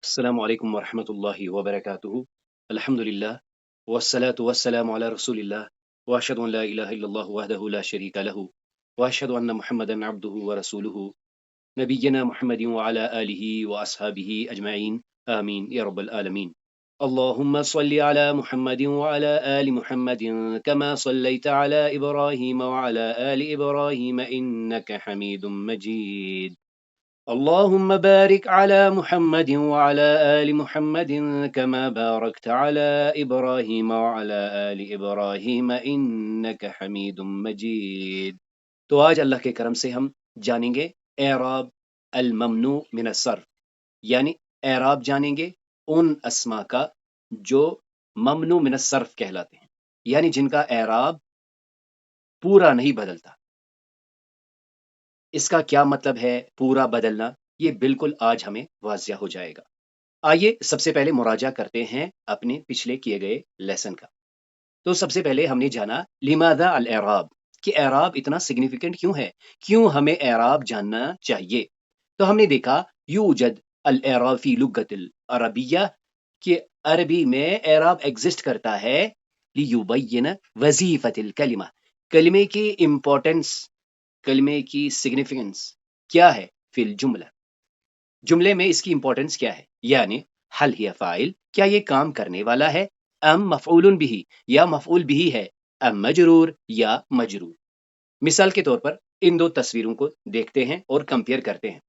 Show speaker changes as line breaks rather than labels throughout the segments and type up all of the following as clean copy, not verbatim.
السلام عليكم ورحمة الله وبركاته. الحمد لله والصلاة والسلام على رسول الله وأشهد أن لا إله إلا الله وحده لا شريك له وأشهد أن محمدا عبده ورسوله نبينا محمد وعلى آله وأصحابه أجمعين آمين يا رب العالمين. اللهم صل على محمد وعلى آل محمد كما صليت على إبراهيم وعلى آل إبراهيم إنك حميد مجيد. اللهم بارك على محمد وعلى آل محمد كما باركت على إبراهيم وعلى آل إبراهيم إنك حميد مجيد. تو آج اللہ کے کرم سے ہم جانیں گے اعراب الممنوع من الصرف، یعنی اعراب جانیں گے ان اسما کا جو ممنوع من الصرف کہلاتے ہیں، یعنی جن کا اعراب پورا نہیں بدلتا۔ اس کا کیا مطلب ہے پورا بدلنا، یہ بالکل آج ہمیں واضح ہو جائے گا۔ آئیے سب سے پہلے مراجعہ کرتے ہیں اپنے پچھلے کیے گئے لیسن کا۔ تو سب سے پہلے ہم نے جانا لماذا الاعراب، کہ اعراب اتنا سگنیفیکنٹ کیوں ہے، کیوں ہمیں اعراب جاننا چاہیے۔ تو ہم نے دیکھا یوجد الاعراب فی لغت العربیہ، کہ عربی میں اعراب ایگزسٹ کرتا ہے لیبین وظیفۃ الکلمہ، کلمے کی امپورٹنس، کلمے کی سگنیفیکنس کیا ہے، فی الجملہ، جملے میں اس کی امپورٹنس کیا ہے، یعنی حل ہی فاعل، کیا یہ کام کرنے والا ہے، ام مفعول بھی، یا مفعول بھی ہے، ام مجرور یا مجرور۔ مثال کے طور پر ان دو تصویروں کو دیکھتے ہیں اور کمپیئر کرتے ہیں۔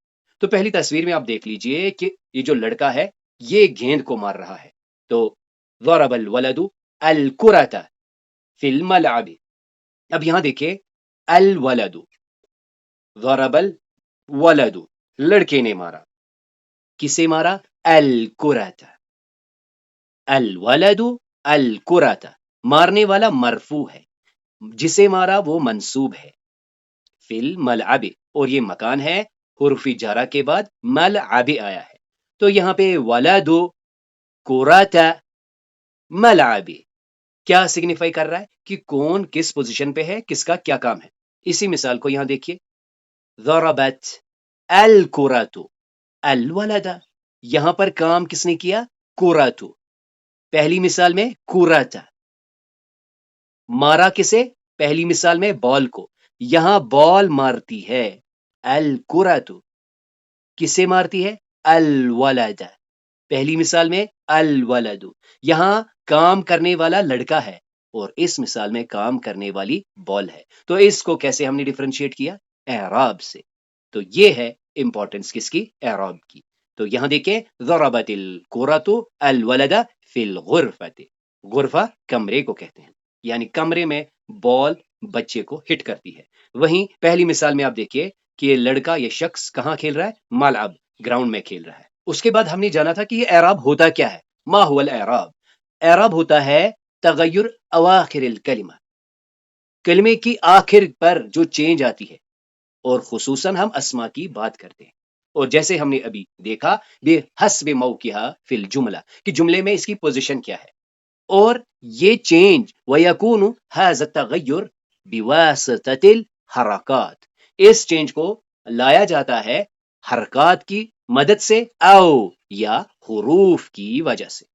تو پہلی تصویر میں آپ دیکھ لیجئے کہ یہ جو لڑکا ہے یہ گیند کو مار رہا ہے، تو ضرب الولد الکرۃ فی الملعب۔ اب یہاں دیکھیں الولد، ضرب الولد، لڑکے نے مارا، کسے مارا، الکرۃ، الولد الکرۃ، مارنے والا مرفوع ہے، جسے مارا وہ منصوب ہے، فی الملعب، اور یہ مکان ہے، حرف جارہ کے بعد ملعب آیا ہے، تو یہاں پہ ولد کرۃ ملعب کیا سگنیفائی کر رہا ہے کہ کون کس پوزیشن پہ ہے، کس کا کیا کام ہے۔ اسی مثال کو یہاں دیکھیے، ضربت الکرۃ الولد، یہاں پر کام کس نے کیا، کرۃ، پہلی مثال میں کرۃ، مارا کسے، پہلی مثال میں بال کو، یہاں بال مارتی ہے الکرۃ، کسے مارتی ہے، الولد، پہلی مثال میں الولد، یہاں کام کرنے والا لڑکا ہے اور اس مثال میں کام کرنے والی بال ہے۔ تو اس کو کیسے ہم نے ڈیفرنشیٹ کیا، اعراب سے۔ تو یہ ہے امپورٹنس کس کی، اعراب کی۔ تو یہاں دیکھیں ضربت الکرۃ الولد فی الغرفۃ، غرفہ کمرے کو کہتے ہیں، یعنی کمرے میں بال بچے کو ہٹ کرتی ہے۔ وہیں پہلی مثال میں آپ دیکھیے کہ یہ لڑکا، یہ شخص کہاں کھیل رہا ہے، ملعب، گراؤنڈ میں کھیل رہا ہے۔ اس کے بعد ہم نے جانا تھا کہ یہ اعراب ہوتا کیا ہے، ما هو الاعراب۔ اعراب ہوتا ہے تغیر اواخر الکلمہ، کلمے کی آخر پر جو چینج آتی ہے، اور خصوصاً ہم اسما کی بات کرتے ہیں، اور جیسے ہم نے ابھی دیکھا بحسب موقعہ فی الجملہ، کہ جملے میں اس کی پوزیشن کیا ہے، اور یہ چینج وَيَكُونُ هَذَا التَّغَيُّرُ بِوَاسِطَةِ الحرکات، اس چینج کو لایا جاتا ہے حرکات کی مدد سے، او یا حروف کی وجہ سے۔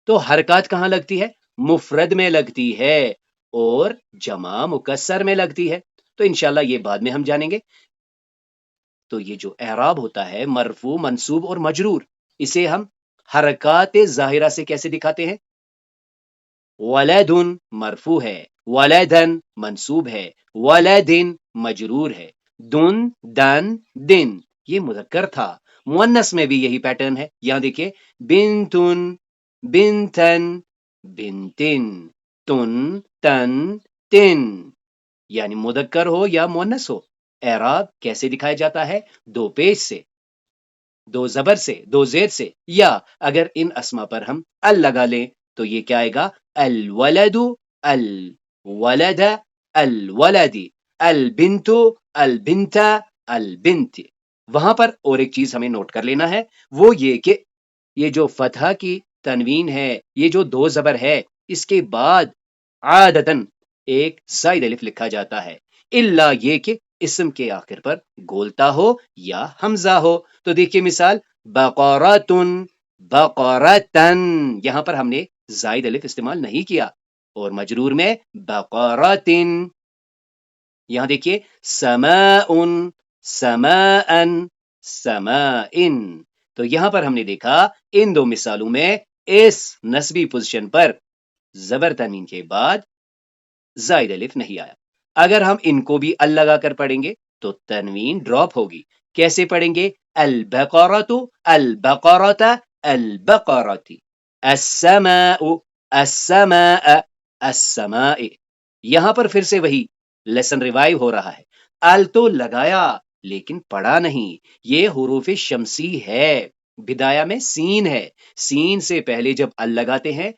تو حرکات کہاں لگتی ہے، مفرد میں لگتی ہے اور جمع مکسر میں لگتی ہے، تو انشاءاللہ یہ بعد میں ہم جانیں گے۔ تو یہ جو اعراب ہوتا ہے مرفوع، منصوب اور مجرور، اسے ہم حرکات ظاہرہ سے کیسے دکھاتے ہیں، ولد مرفوع ہے، ولدن منصوب ہے، ولدن مجرور ہے، دن دن دن یہ مذکر تھا، مؤنث میں بھی یہی پیٹرن ہے، یہاں دیکھیں بنتن بنتن بنتن تن تن تن، یعنی مذکر ہو یا مؤنث ہو، اعراب کیسے دکھایا جاتا ہے، دو پیش سے، دو زبر سے، دو زیر سے، یا اگر ان اسما پر ہم ال لگا لیں تو یہ کیا آئے گا، الولد الولد الولد، البنت البنت البنت۔ وہاں پر اور ایک چیز ہمیں نوٹ کر لینا ہے، وہ یہ کہ یہ جو فتحہ کی تنوین ہے، یہ جو دو زبر ہے، اس کے بعد عادتاً ایک زائد الف لکھا جاتا ہے، الا یہ کہ اسم کے آخر پر گولتا ہو یا حمزہ ہو۔ تو دیکھیے مثال بقرۃ بقرتن، یہاں پر ہم نے زائد الف استعمال نہیں کیا، اور مجرور میں بقرتن. یہاں دیکھیے سماء، سماء، سماء. تو یہاں پر ہم نے دیکھا ان دو مثالوں میں اس نسبی پوزیشن پر زبر تنوین کے بعد زائد الف نہیں آیا. اگر ہم ان کو بھی ال لگا کر پڑھیں گے تو تنوین ڈراپ ہوگی. کیسے پڑھیں گے؟ البقرۃ، البقرۃ، البقرۃ. السماء، السماء، السماء. یہاں پر پھر سے وہی لیسن ریوائیو ہو رہا ہے. ال تو لگایا لیکن پڑھا نہیں. یہ حروف شمسی ہے، بدایا میں سین ہے. سین سے پہلے جب ال لگاتے ہیں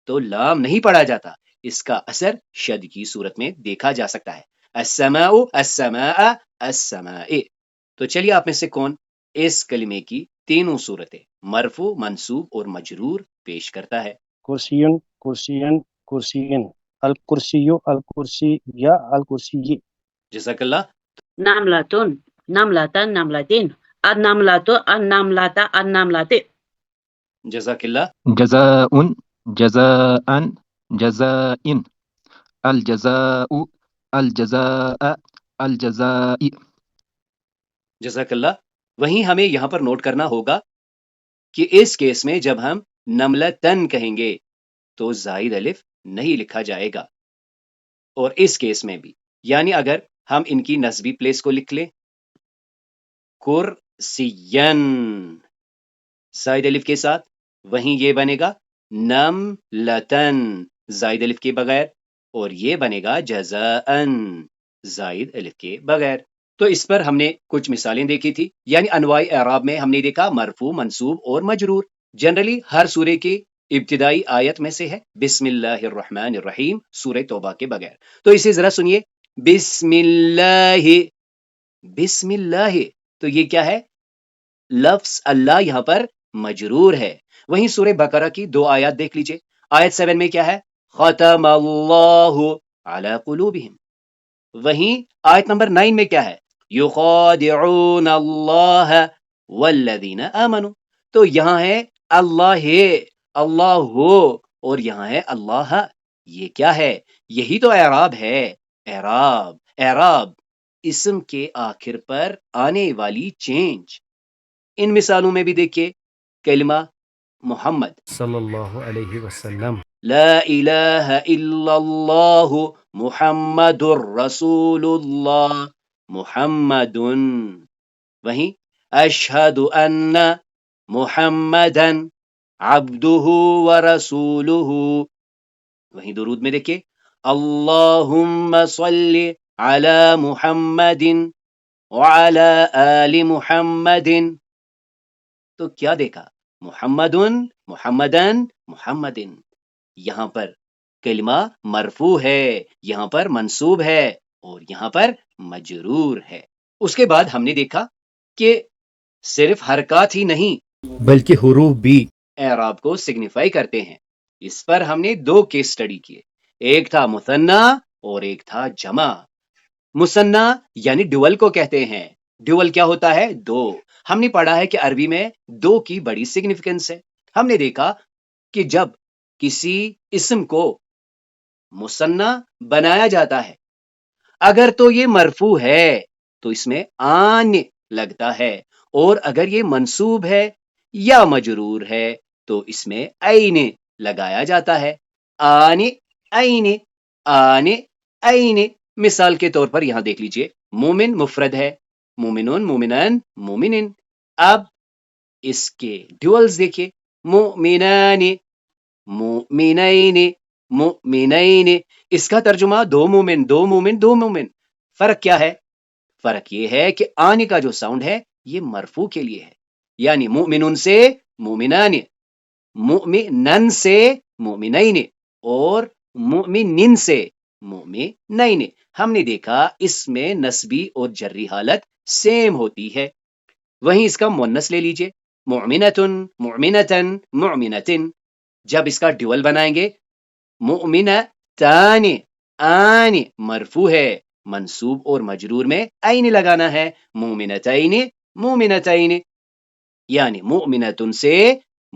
تو لام نہیں پڑھا جاتا. اس کا اثر شد کی صورت میں دیکھا جا سکتا ہے. السماء، السماء، السماء. تو چلیے آپ میں سے کون اس کلمے کی تینوں صورتیں مرفوع، منصوب اور مجرور پیش کرتا ہے؟
کرسیون، کرسین، کرسین. الکرسی، الکرسی یا الکرسی.
جزاک اللہ.
نملتن، نملتن، نملتین. النملۃ، النملۃ، النملۃ.
جزاک اللہ.
جزاء، جزاء، جزاء. الجزاء، الجزاء، الجزاء.
جزاک اللہ. وہیں ہمیں یہاں پر نوٹ کرنا ہوگا کہ اس کیس میں جب ہم نملتن کہیں گے تو زائد الف نہیں لکھا جائے گا، اور اس کیس میں بھی، یعنی اگر ہم ان کی نسبی پلیس کو لکھ لیں کرسین زائد الف کے ساتھ، وہیں یہ بنے گا نملتن زائد الف کے بغیر، اور یہ بنے گا جزاءن زائد الف کے بغیر. تو اس پر ہم نے کچھ مثالیں دیکھی تھی. یعنی انواع اعراب میں ہم نے دیکھا مرفوع، منصوب اور مجرور. جنرلی ہر سورے کی ابتدائی آیت میں سے ہے بسم اللہ الرحمن الرحیم، سورہ توبہ کے بغیر. تو اسے ذرا سنیے، بسم اللہ، بسم اللہ. تو یہ کیا ہے؟ لفظ اللہ یہاں پر مجرور ہے. وہیں سورہ بقرہ کی دو آیات دیکھ لیجئے. آیت 7 میں کیا ہے؟ ختم اللہ علی قلوبہم. وہیں آیت نمبر 9 میں کیا ہے؟ یخادعون اللہ والذین آمنوا. تو یہاں ہے اللہ ہے، اللہ ہو، اور یہاں ہے اللہ. یہ کیا ہے؟ یہی تو اعراب ہے. اعراب، اعراب اسم کے آخر پر آنے والی چینج. ان مثالوں میں بھی دیکھیے کلمہ محمد
صلی اللہ علیہ وسلم،
لا الہ الا اللہ محمد الرسول اللہ، محمد. وہیں اشہد ان محمدا عبدہ ورسولہ. وہیں درود میں دیکھیے اللہم صلی علی محمد وعلی آل محمد. تو کیا دیکھا؟ محمدن، محمدن، محمدن. یہاں پر کلمہ مرفوع ہے، یہاں پر منصوب ہے، اور یہاں پر مجرور ہے. اس کے بعد ہم نے دیکھا کہ صرف حرکات ہی نہیں
بلکہ حروف بھی
اعراب کو سگنیفائی کرتے ہیں. اس پر ہم نے دو کیس سٹڈی کیے، ایک تھا مثنیٰ اور ایک تھا جمع. مثنیٰ یعنی ڈوئل کو کہتے ہیں. ڈوئل کیا ہوتا ہے؟ دو. ہم نے پڑھا ہے کہ عربی میں دو کی بڑی سگنیفیکنس ہے. ہم نے دیکھا کہ جب کسی اسم کو مثنیٰ بنایا جاتا ہے، اگر تو یہ مرفوع ہے تو اس میں آن لگتا ہے، اور اگر یہ منصوب ہے یا مجرور ہے تو اس میں عین لگایا جاتا ہے. آن، عین، آن، عین. مثال کے طور پر یہاں دیکھ لیجئے مومن مفرد ہے، مومنون، مومنان، مومنن. اب اس کے ڈیولز دیکھیے مومنان، مومنین، مومنین. اس کا ترجمہ دو مومن، دو مومن، دو مومن. فرق کیا ہے؟ فرق یہ ہے کہ آنے کا جو ساؤنڈ ہے یہ مرفوع کے لیے ہے، یعنی مومنون سے مومنان، مومنن سے مومنین، اور مومنن سے مومنین. ہم نے دیکھا اس میں نسبی اور جری حالت سیم ہوتی ہے. وہیں اس کا مؤنث لے لیجئے مؤمنتن، مؤمنتن، مؤمنتن. جب اس کا ڈیول بنائیں گے مؤمنتان، آن مرفوع ہے، منصوب اور مجرور میں عین لگانا ہے. مومنتین، مومنتین، یعنی مؤمنتن سے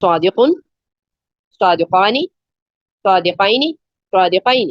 صادق صادقان صادقين صادقين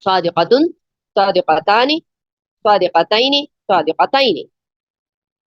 صادقة صادقتان صادقتين صادقتين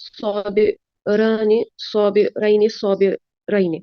صابران صابرين صابرين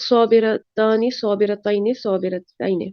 صابرتان صابرتين صابرتين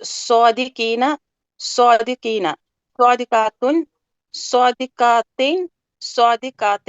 صادقين صادقين صادقات صادقات صادقات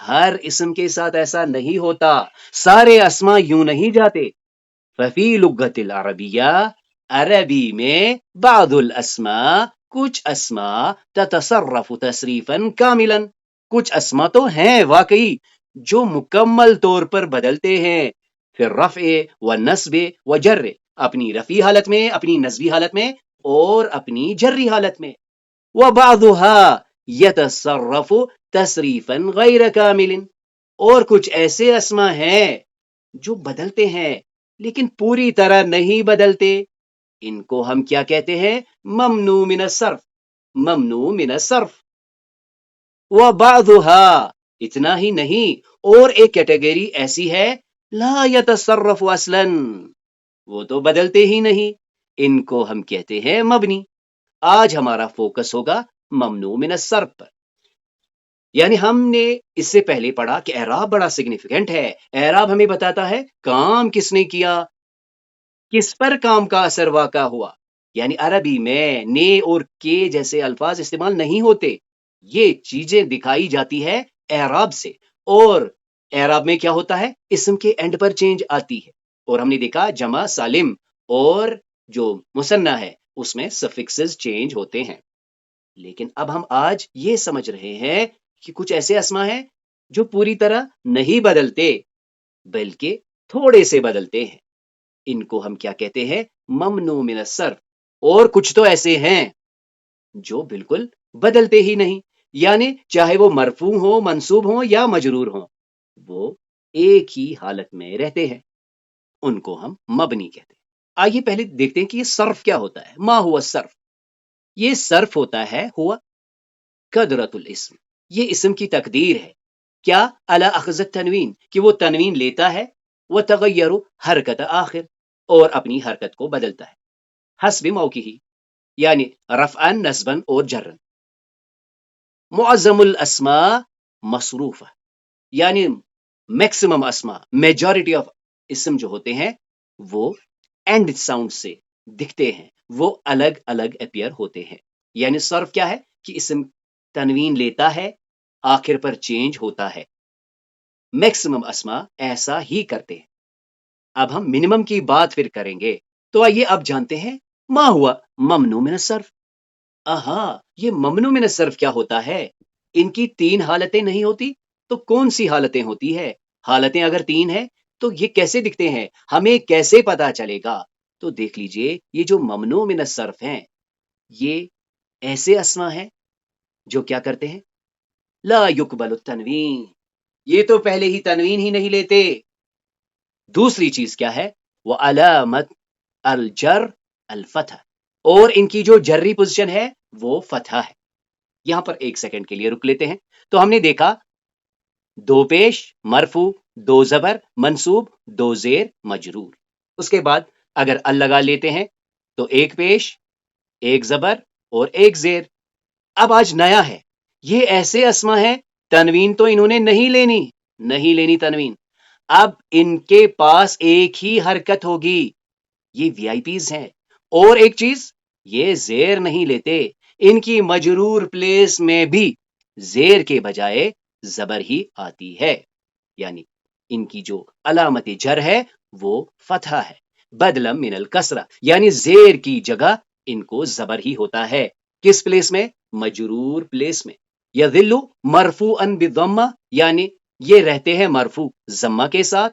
ہر اسم کے ساتھ ایسا نہیں ہوتا، سارے اسما یوں نہیں جاتے. ففی لغت العربیہ، عربی میں بعض الاسماء، کچھ اسما تتصرف تصریفا کاملا، کچھ اسما تو ہیں واقعی جو مکمل طور پر بدلتے ہیں، پھر رفع و نصب و جر، اپنی رفعی حالت میں، اپنی نصبی حالت میں اور اپنی جری حالت میں. وبعضها يتصرف تصریفا غیر کامل، اور کچھ ایسے اسما ہیں جو بدلتے ہیں لیکن پوری طرح نہیں بدلتے، ان کو ہم کیا کہتے ہیں؟ ممنوع من الصرف، ممنوع من الصرف. وبعضها، اتنا ہی نہیں، اور ایک کیٹیگری ایسی ہے لا يتصرف اصلا، وہ تو بدلتے ہی نہیں، ان کو ہم کہتے ہیں مبنی. آج ہمارا فوکس ہوگا ممنوع من الصرف پر. یعنی ہم نے اس سے پہلے پڑھا کہ اعراب بڑا سگنیفیکنٹ ہے، اعراب ہمیں بتاتا ہے کام کس نے کیا، کس پر کام کا اثر واقع ہوا. یعنی عربی میں نے اور کے جیسے الفاظ استعمال نہیں ہوتے، یہ چیزیں دکھائی جاتی ہے اعراب سے. اور اعراب میں کیا ہوتا ہے؟ اسم کے اینڈ پر چینج آتی ہے، اور ہم نے دیکھا جمع سالم اور جو مثنیٰ ہے اس میں سفکسز چینج ہوتے ہیں. لیکن اب ہم آج یہ سمجھ رہے ہیں کہ کچھ ایسے اسما ہیں جو پوری طرح نہیں بدلتے بلکہ تھوڑے سے بدلتے ہیں، ان کو ہم کیا کہتے ہیں؟ ممنوع من الصرف. اور کچھ تو ایسے ہیں جو بالکل بدلتے ہی نہیں، یعنی چاہے وہ مرفوع ہوں، منصوب ہوں یا مجرور ہوں، وہ ایک ہی حالت میں رہتے ہیں، ان کو ہم مبنی کہتے ہیں. آئیے پہلے دیکھتے ہیں کہ یہ صرف کیا ہوتا ہے. ما ہوا الصرف؟ یہ صرف ہوتا ہے ہوا قدرت الاسم، یہ اسم کی تقدیر ہے. کیا؟ علی اخذ التنوین، کہ وہ تنوین لیتا ہے، وتغیر حرکت آخر، اور اپنی حرکت کو بدلتا ہے، حسب موقعہ، یعنی رفعا نصبا اور جرا. معظم الاسماء مصروفہ، یعنی میکسیمم اسما، میجورٹی آف اسم جو ہوتے ہیں وہ اینڈ ساؤنڈ سے دکھتے ہیں، وہ الگ الگ اپیئر ہوتے ہیں. یعنی صرف کیا ہے کہ اسم تنوین لیتا ہے، آخر پر چینج ہوتا ہے. میکسیمم اسما ایسا ہی کرتے ہیں. اب ہم منیمم کی بات پھر کریں گے. تو آئیے اب جانتے ہیں ما ہوا ممنوع من الصرف. یہ ممنوع من الصرف کیا ہوتا ہے؟ ان کی 3 حالتیں نہیں ہوتی تو کون سی حالتیں ہوتی ہے؟ حالتیں اگر 3 ہیں تو یہ کیسے دکھتے ہیں، ہمیں کیسے پتا چلے گا؟ تو دیکھ لیجئے، یہ جو ممنوع من الصرف ہیں یہ ایسے اسما ہیں جو کیا کرتے ہیں؟ لا یقبل التنوین، یہ تو پہلے ہی تنوین ہی نہیں لیتے. دوسری چیز کیا ہے؟ وہ علامت الجر الفتح، اور ان کی جو جری پوزیشن ہے وہ فتح ہے. یہاں پر 1 سیکنڈ کے لیے رک لیتے ہیں. تو ہم نے دیکھا 2 پیش مرفوع، 2 زبر منصوب، 2 زیر مجرور. اس کے بعد اگر ال لگا لیتے ہیں تو 1 پیش، 1 زبر اور 1 زیر. اب آج نیا ہے، یہ ایسے اسما ہیں تنوین تو انہوں نے نہیں لینی تنوین. اب ان کے پاس ایک ہی حرکت ہوگی، یہ وی آئی پیز ہیں. اور ایک چیز، یہ زیر نہیں لیتے، ان کی مجرور پلیس میں بھی زیر کے بجائے زبر ہی آتی ہے. یعنی ان کی جو علامت جر ہے وہ فتحہ ہے، بدلا من الکسرہ، یعنی زیر کی جگہ ان کو زبر ہی ہوتا ہے. کس پلیس میں؟ مجرور پلیس میں. یذل مرفوعا بالضمہ، یعنی یہ رہتے ہیں مرفوع ضمہ کے ساتھ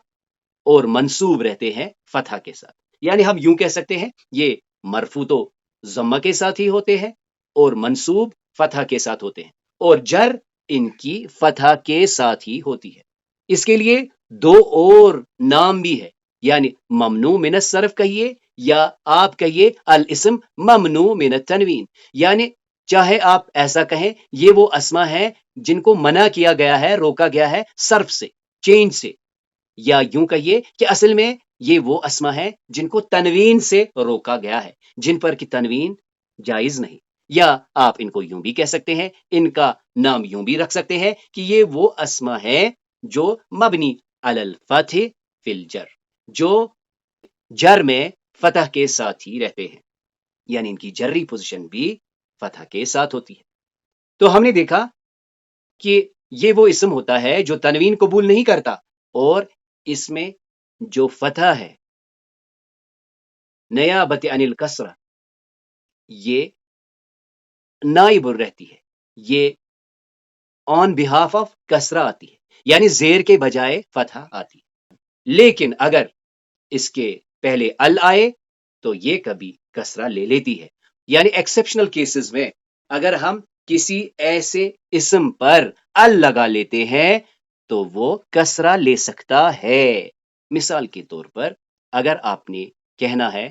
اور منصوب رہتے ہیں فتحہ کے ساتھ. یعنی ہم یوں کہہ سکتے ہیں یہ مرفوع تو ضمہ کے ساتھ ہی ہوتے ہیں اور منصوب فتحہ کے ساتھ ہوتے ہیں، اور جر ان کی فتحہ کے ساتھ ہی ہوتی ہے. اس کے لیے 2 اور نام بھی ہے، یعنی ممنوع من الصرف کہیے یا آپ کہیے الاسم ممنوع من التنوین. یعنی چاہے آپ ایسا کہیں یہ وہ اسما ہیں جن کو منع کیا گیا ہے، روکا گیا ہے صرف سے، چینج سے، یا یوں کہیے کہ اصل میں یہ وہ اسما ہیں جن کو تنوین سے روکا گیا ہے، جن پر کی تنوین جائز نہیں. یا آپ ان کو یوں بھی کہہ سکتے ہیں، ان کا نام یوں بھی رکھ سکتے ہیں کہ یہ وہ اسما ہیں جو مبنی علی الفتح فی الجر، جو جر میں فتح کے ساتھ ہی رہتے ہیں، یعنی ان کی جری پوزیشن بھی فتح کے ساتھ ہوتی ہے. تو ہم نے دیکھا کہ یہ وہ اسم ہوتا ہے جو تنوین قبول نہیں کرتا اور اس میں جو فتح ہے نیابت عن الکسرہ یہ نائب رہتی ہے، یہ آن بہاف آف کسرہ آتی ہے، یعنی زیر کے بجائے فتح آتی ہے۔ لیکن اگر اس کے پہلے ال آئے تو یہ کبھی کسرہ لے لیتی ہے، یعنی ایکسیپشنل کیسز میں اگر ہم کسی ایسے اسم پر ال لگا لیتے ہیں تو وہ کسرہ لے سکتا ہے۔ مثال کے طور پر اگر آپ نے کہنا ہے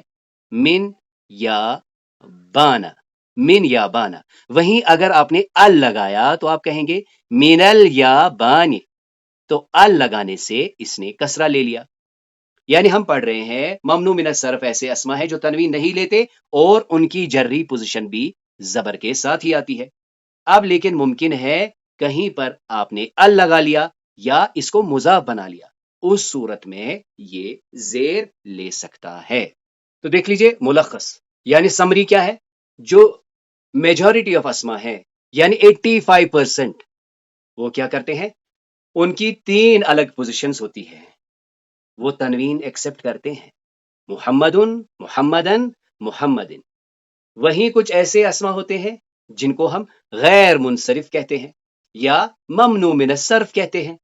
من یا بانا، من یا بانا، وہیں اگر آپ نے ال لگایا تو آپ کہیں گے من ال یا بانی، تو ال لگانے سے اس نے کسرہ لے لیا۔ یعنی ہم پڑھ رہے ہیں ممنوع من الصرف ایسے اسما ہے جو تنوین نہیں لیتے اور ان کی جری پوزیشن بھی زبر کے ساتھ ہی آتی ہے۔ اب لیکن ممکن ہے کہیں پر آپ نے ال لگا لیا یا اس کو مضاف بنا لیا، اس صورت میں یہ زیر لے سکتا ہے۔ تو دیکھ لیجئے ملخص یعنی سمری کیا ہے، جو میجورٹی آف اسما ہے یعنی 85% وہ کیا کرتے ہیں، ان کی 3 الگ پوزیشنز ہوتی ہیں، وہ تنوین ایکسپٹ کرتے ہیں، محمدن، محمدن، محمدن۔ وہیں کچھ ایسے اسما ہوتے ہیں جن کو ہم غیر منصرف کہتے ہیں یا ممنوع من الصرف کہتے ہیں،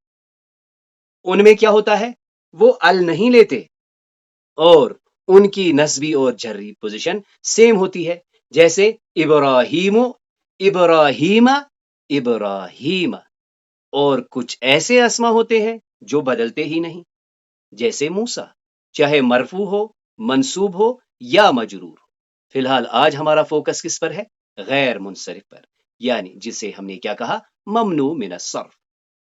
ان میں کیا ہوتا ہے، وہ ال نہیں لیتے اور ان کی نصبی اور جری پوزیشن سیم ہوتی ہے، جیسے ابراہیم، ابراہیم، ابراہیم۔ اور کچھ ایسے اسما ہوتے ہیں جو بدلتے ہی نہیں، جیسے موسیٰ، چاہے مرفوع ہو، منصوب ہو یا مجرور ہو۔ فی الحال آج ہمارا فوکس کس پر ہے، غیر منصرف پر، یعنی جسے ہم نے کیا کہا، ممنوع من الصرف۔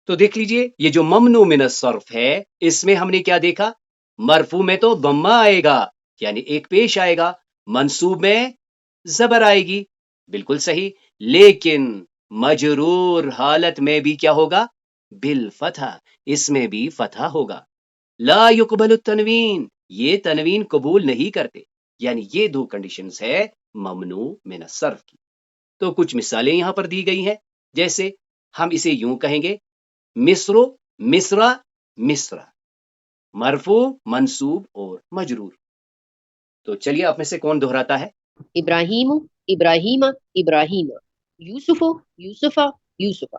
تو دیکھ لیجئے یہ جو ممنوع من الصرف ہے اس میں ہم نے کیا دیکھا، مرفوع میں تو ضمہ آئے گا یعنی ایک پیش آئے گا، منصوب میں زبر آئے گی، بالکل صحیح، لیکن مجرور حالت میں بھی کیا ہوگا، بالفتح، اس میں بھی فتح ہوگا۔ لا یقبل التنوین، یہ تنوین قبول نہیں کرتے، یعنی یہ 2 کنڈیشنز ہے ممنوع من الصرف کی۔ تو کچھ مثالیں یہاں پر دی گئی ہیں، جیسے ہم اسے یوں کہیں گے، مصر، مصرا، مصرا، مرفوع، منصوب اور مجرور۔ تو چلیے آپ میں سے کون دہراتا ہے؟
ابراہیم، ابراہیم، ابراہیم، یوسف، یوسف، یوسف،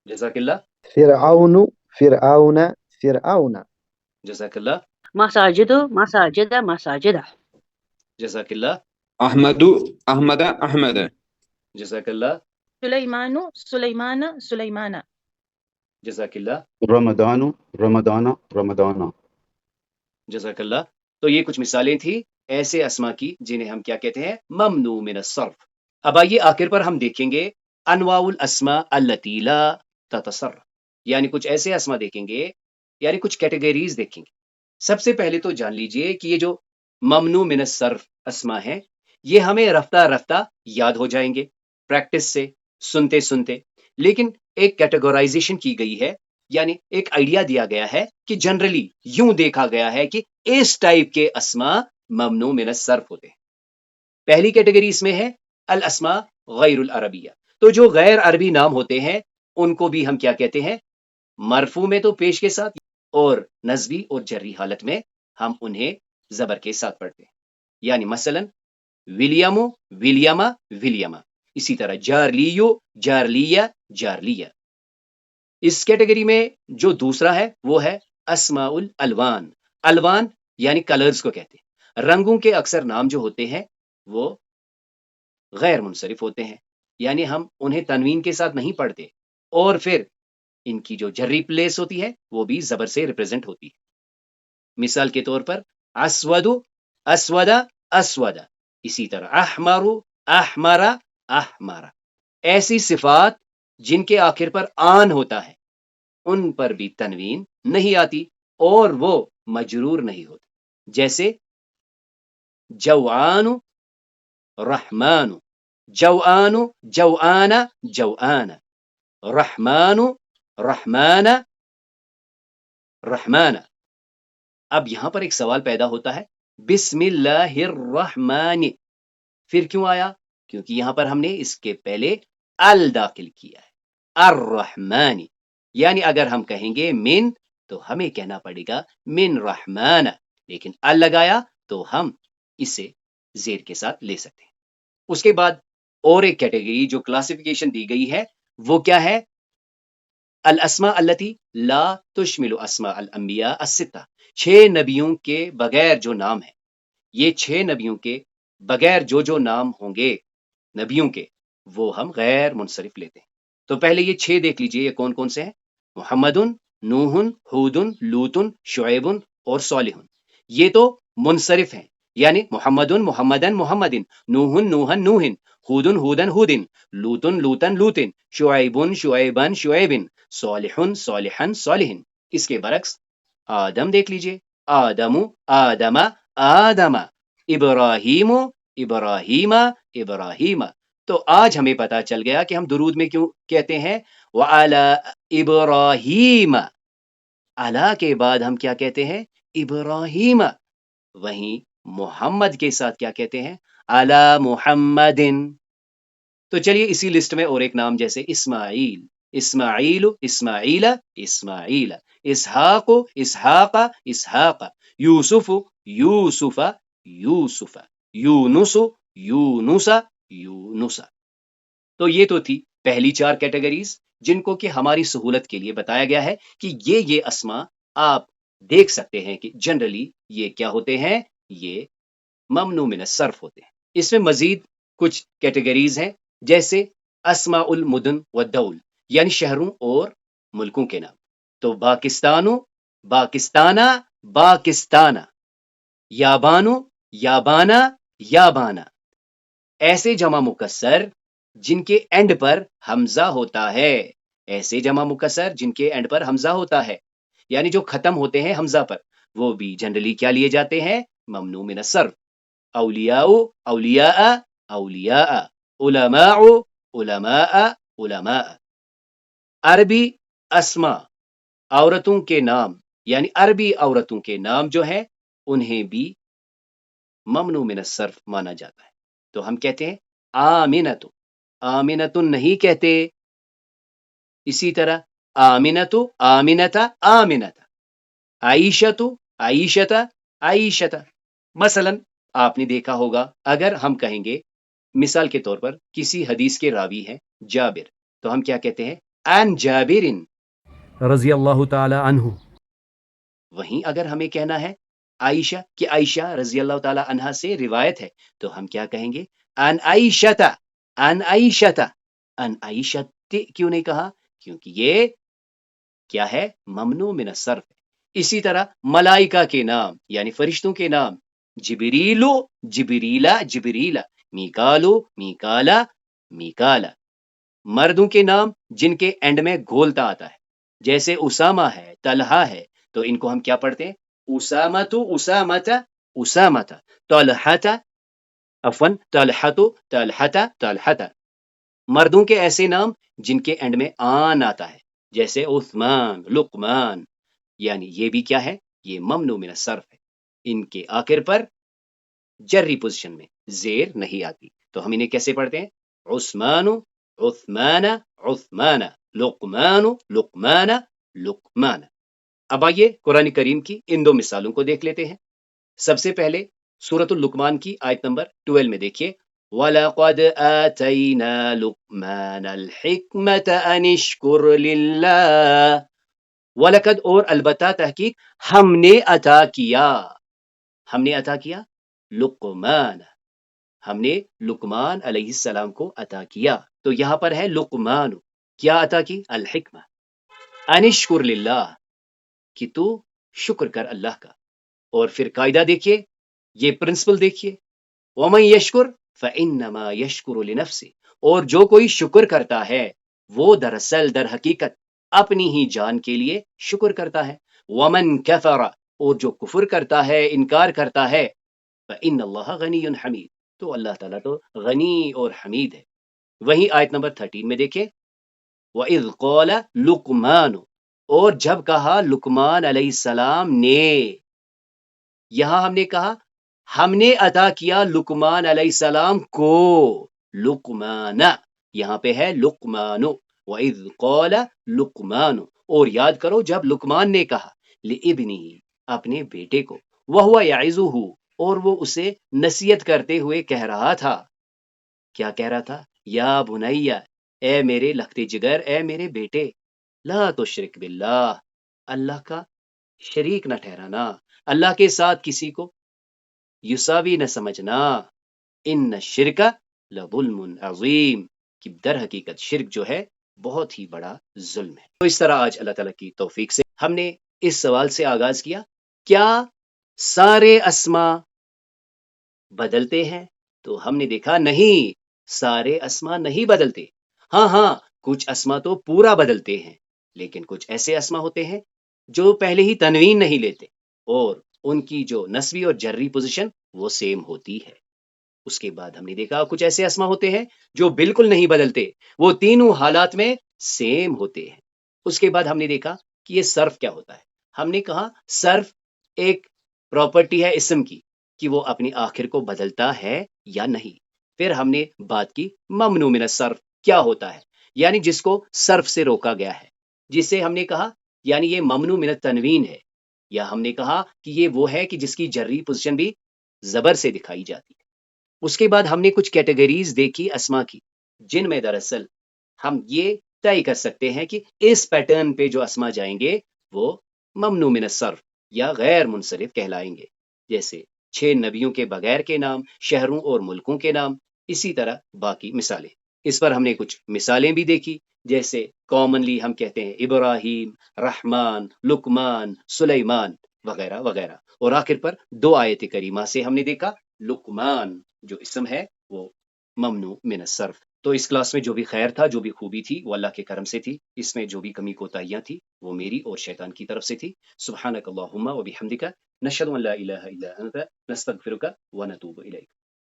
جزاک اللہ،
فرعون، فرعون، فرعون،
جزاک اللہ،
مساجد، مساجد، مساجد،
جزاک اللہ،
أحمد، أحمد، أحمد،
جزاک اللہ،
سلیمان، سلیمان، سلیمان،
جزاک اللہ،
رمضان، رمضان، رمضان۔
جزاک اللہ۔ تو یہ کچھ مثالیں تھیں ایسے اسما کی جنہیں ہم کیا کہتے ہیں، ممنوع من الصرف۔ اب آئیے آخر پر ہم دیکھیں گے انواع الاسماء التي لا تتصرف، یعنی کچھ ایسے اسما دیکھیں گے، یعنی کچھ کیٹیگریز دیکھیں گے۔ سب سے پہلے تو جان لیجئے کہ یہ جو ممنوع من الصرف اسما ہیں یہ ہمیں رفتہ رفتہ یاد ہو جائیں گے پریکٹس سے، سنتے سنتے، لیکن ایک کیٹیگورائزیشن کی گئی ہے، یعنی ایک آئیڈیا دیا گیا ہے کہ جنرلی یوں دیکھا گیا ہے کہ اس ٹائپ کے اسما ممنوع من الصرف ہوتے ہیں۔ پہلی کیٹیگری اس میں ہے الاسماء غیر العربیہ، تو جو غیر عربی نام ہوتے ہیں ان کو بھی ہم کیا کہتے ہیں، مرفوع میں تو پیش کے ساتھ اور نصبی اور جری حالت میں ہم انہیں زبر کے ساتھ پڑھتے ہیں، یعنی مثلا ولیم، ولیما، ولیما، اسی طرح جارلیو، جارلیہ، جارلیہ۔ اس کیٹیگری میں جو دوسرا ہے وہ ہے اسماء الالوان، الوان یعنی کلرز کو کہتے ہیں، رنگوں کے اکثر نام جو ہوتے ہیں وہ غیر منصرف ہوتے ہیں، یعنی ہم انہیں تنوین کے ساتھ نہیں پڑھتے اور پھر ان کی جو جری پلیس ہوتی ہے وہ بھی زبر سے ریپرزینٹ ہوتی ہے۔ مثال کے طور پر اسود، اسودا، اسودا، اسی طرح احمر، احمرا، احمرا۔ ایسی صفات جن کے آخر پر آن ہوتا ہے ان پر بھی تنوین نہیں آتی اور وہ مجرور نہیں ہوتے، جیسے جوعان، رحمان، جوعان، جوعان، جوعان، رحمان، رحمان، رحمان۔ اب یہاں پر ایک سوال پیدا ہوتا ہے، بسم اللہ الرحمن پھر کیوں آیا؟ کیونکہ یہاں پر ہم نے اس کے پہلے ال داخل کیا ہے، الرحمن، یعنی اگر ہم کہیں گے من تو ہمیں کہنا پڑے گا من رحمان، لیکن ال لگایا تو ہم اسے زیر کے ساتھ لے سکتے ہیں۔ اس کے بعد اور ایک کیٹیگری جو کلاسیفیکیشن دی گئی ہے وہ کیا ہے؟ الاسماء التی لا تشمل اسماء الانبیاء الستہ، 6 نبیوں کے بغیر جو نام ہے، یہ 6 نبیوں کے بغیر جو نام ہوں گے نبیوں کے، وہ ہم غیر منصرف لیتے ہیں۔ تو پہلے یہ 6 دیکھ لیجئے، یہ کون کون سے ہیں؟ محمد، نوح، ہود، لوط، شعیب اور صالح۔ یہ تو منصرف ہیں، یعنی محمد محمدن محمدن، نوح نوحن نوحن، ہود ہودن ہودن، لوط لوطن لوطن، شعیب شعیبن شعیبن، صالح صالحن صالحن۔ اس کے برعکس آدم دیکھ لیجئے، آدم آدم آدم، ابراہیم ابراہیم ابراہیم۔ تو آج ہمیں پتا چل گیا کہ ہم درود میں کیوں کہتے ہیں وَعَلَى ابراہیم، علی کے بعد ہم کیا کہتے ہیں؟ ابراہیم۔ وہیں محمد کے ساتھ کیا کہتے ہیں؟ علی محمد۔ تو چلیے اسی لسٹ میں اور ایک نام جیسے اسماعیل، اسماعیل اسماعیل اسماعیل، اسحاق اسحاق اسحاق، یوسف یوسف یوسف، یونس یونس یونس۔ تو یہ تو تھی پہلی 4 کیٹیگریز جن کو کہ ہماری سہولت کے لیے بتایا گیا ہے کہ یہ اسما آپ دیکھ سکتے ہیں کہ جنرلی یہ کیا ہوتے ہیں، یہ ممنوع من الصرف ہوتے ہیں۔ اس میں مزید کچھ کیٹیگریز ہیں جیسے اسماء المدن والدول، یعنی شہروں اور ملکوں کے نام۔ تو پاکستانو پاکستانہ پاکستانہ، یابانو یابانا یابانا، ایسے جمع مکسر جن کے اینڈ پر حمزہ ہوتا ہے، ایسے جمع مکسر جن کے اینڈ پر حمزہ ہوتا ہے، یعنی جو ختم ہوتے ہیں حمزہ پر، وہ بھی جنرلی کیا لیے جاتے ہیں؟ ممنوع من الصرف۔ اولیاء اولیاء اولیاء، علماء علماء علماء۔ عربی اسما عورتوں کے نام، یعنی عربی عورتوں کے نام جو ہیں انہیں بھی ممنوع من الصرف مانا جاتا ہے۔ تو ہم کہتے ہیں آمنت، آمنت نہیں کہتے۔ اسی طرح آمنت آمنت آمنت، عائشت عائشت عائشت۔ مثلا آپ نے دیکھا ہوگا اگر ہم کہیں گے مثال کے طور پر کسی حدیث کے راوی ہیں جابر، تو ہم کیا کہتے ہیں؟ عن جابر۔
رضی اللہ تعالی عنہ۔
وہیں اگر ہمیں کہنا ہے عائشہ کہ عائشہ رضی اللہ تعالی عنہا سے روایت ہے، تو ہم کیا کہیں گے؟ عن عائشہ عن عائشہ۔ عن عائشہ کیوں نہیں کہا؟ کیونکہ یہ کیا ہے؟ ممنوع من الصرف ہے۔ اسی طرح ملائکہ کے نام یعنی فرشتوں کے نام، جبریلو جبریلا جبریلا، میکالو میکالا میکالا۔ مردوں کے نام جن کے اینڈ میں گھولتا آتا ہے، جیسے اسامہ ہے، طلحہ ہے، تو ان کو ہم کیا پڑھتے ہیں؟ اسامت اسامت اسامت، طلحت عفوا طلحت طلحت طلحت۔ مردوں کے ایسے نام جن کے اینڈ میں آن آتا ہے، جیسے عثمان لقمان، یعنی یہ بھی کیا ہے؟ یہ ممنوع من الصرف ہے۔ ان کے آخر پر جری پوزیشن میں زیر نہیں آتی، تو ہم انہیں کیسے پڑھتے ہیں؟ عثمان عثمان عثمان، لقمان لقمان لقمان۔ اب آئیے قرآن کریم کی ان 2 مثالوں کو دیکھ لیتے ہیں۔ سب سے پہلے سورۃ اللقمان کی آیت نمبر 12 میں دیکھیے، وَلَقَدْ آتَيْنَا لُقْمَانَ الْحِكْمَةَ أَنِ اشْكُرْ لِلَّهِ۔ وَلَقَدْ اور البتہ تحقیق ہم نے عطا کیا، ہم نے عطا کیا لقمان، ہم نے لقمان علیہ السلام کو عطا کیا۔ تو یہاں پر ہے لقمان، کیا عطا کی؟ الحکمہ۔ ان اشکر للہ، کہ تو شکر کر اللہ کا۔ اور پھر قاعدہ دیکھیے، یہ پرنسپل دیکھیے، وَمَن يَشْكُرْ فَإِنَّمَا يَشْكُرُ لِنَفْسِهِ، اور جو کوئی شکر کرتا ہے وہ دراصل در حقیقت اپنی ہی جان کے لیے شکر کرتا ہے۔ وَمَن كَفَرَ، اور جو کفر کرتا ہے، انکار کرتا ہے، فَإِنَّ اللَّهَ غَنِيٌّ حَمِيدٌ، تو اللہ تعالیٰ تو غنی اور حمید ہے۔ وہیں آیت نمبر 13 میں دیکھیں، وَإِذْ قَالَ لُقْمَانُ، اور جب کہا لقمان علیہ السلام نے، یہاں ہم نے کہا ہم نے عطا کیا لقمان علیہ السلام کو، لقمان، یہاں پہ ہے لقمان۔ وَإِذْ قَالَ لُقْمَانُ، اور یاد کرو جب لقمان نے کہا لِابْنِهِ اپنے بیٹے کو وَهُوَ يَعِظُهُ اور وہ اسے نصیحت کرتے ہوئے کہہ رہا تھا، کیا کہہ رہا تھا؟ یا بنیا اے میرے لختے جگر، اے میرے بیٹے، لا تشرک باللہ اللہ کا شریک نہ ٹھہرانا، اللہ کے ساتھ کسی کو یساوی نہ سمجھنا، ان الشرک لظلم عظیم کہ در حقیقت شرک جو ہے بہت ہی بڑا ظلم ہے۔ تو اس طرح آج اللہ تعالیٰ کی توفیق سے ہم نے اس سوال سے آغاز کیا، کیا سارے اسما بدلتے ہیں؟ تو ہم نے دیکھا نہیں، سارے اسما نہیں بدلتے۔ ہاں کچھ اسما تو پورا بدلتے ہیں، لیکن کچھ ایسے اسما ہوتے ہیں جو پہلے ہی تنوین نہیں لیتے اور ان کی جو نسبی اور جری پوزیشن وہ سیم ہوتی ہے۔ اس کے بعد ہم نے دیکھا کچھ ایسے اسما ہوتے ہیں جو بالکل نہیں بدلتے، وہ تینوں حالات میں سیم ہوتے ہیں۔ اس کے بعد ہم نے دیکھا کہ یہ صرف کیا ہوتا ہے۔ ہم نے کہا صرف ایک پراپرٹی ہے اسم کی کہ وہ اپنی آخر کو بدلتا ہے یا نہیں۔ پھر ہم نے بات کی ممنوع من الصرف کیا ہوتا ہے، یعنی جس کو صرف سے روکا گیا ہے، جسے ہم نے کہا یعنی یہ ممنوع من التنوین ہے، یا ہم نے کہا کہ یہ وہ ہے کہ جس کی جری پوزیشن بھی زبر سے دکھائی جاتی ہے۔ اس کے بعد ہم نے کچھ کیٹیگریز دیکھی اسما کی، جن میں دراصل ہم یہ طے کر سکتے ہیں کہ اس پیٹرن پہ جو اسما جائیں گے وہ ممنوع من الصرف یا غیر منصرف کہلائیں گے، جیسے 6 نبیوں کے بغیر کے نام، شہروں اور ملکوں کے نام، اسی طرح باقی مثالیں۔ اس پر ہم نے کچھ مثالیں بھی دیکھی، جیسے کامنلی ہم کہتے ہیں ابراہیم، رحمان، لقمان، سلیمان وغیرہ وغیرہ، اور آخر پر 2 آیت کریمہ سے ہم نے دیکھا لقمان جو اسم ہے وہ ممنوع من الصرف۔ تو اس کلاس میں جو بھی خیر تھا، جو بھی خوبی تھی، وہ اللہ کے کرم سے تھی۔ اس میں جو بھی کمی کوتاہیاں تھی وہ میری اور شیطان کی طرف سے تھی۔ سبحانک اللہم و بحمدک نشہد ان لا الہ الا انت نستغفرک و نتوب الیک۔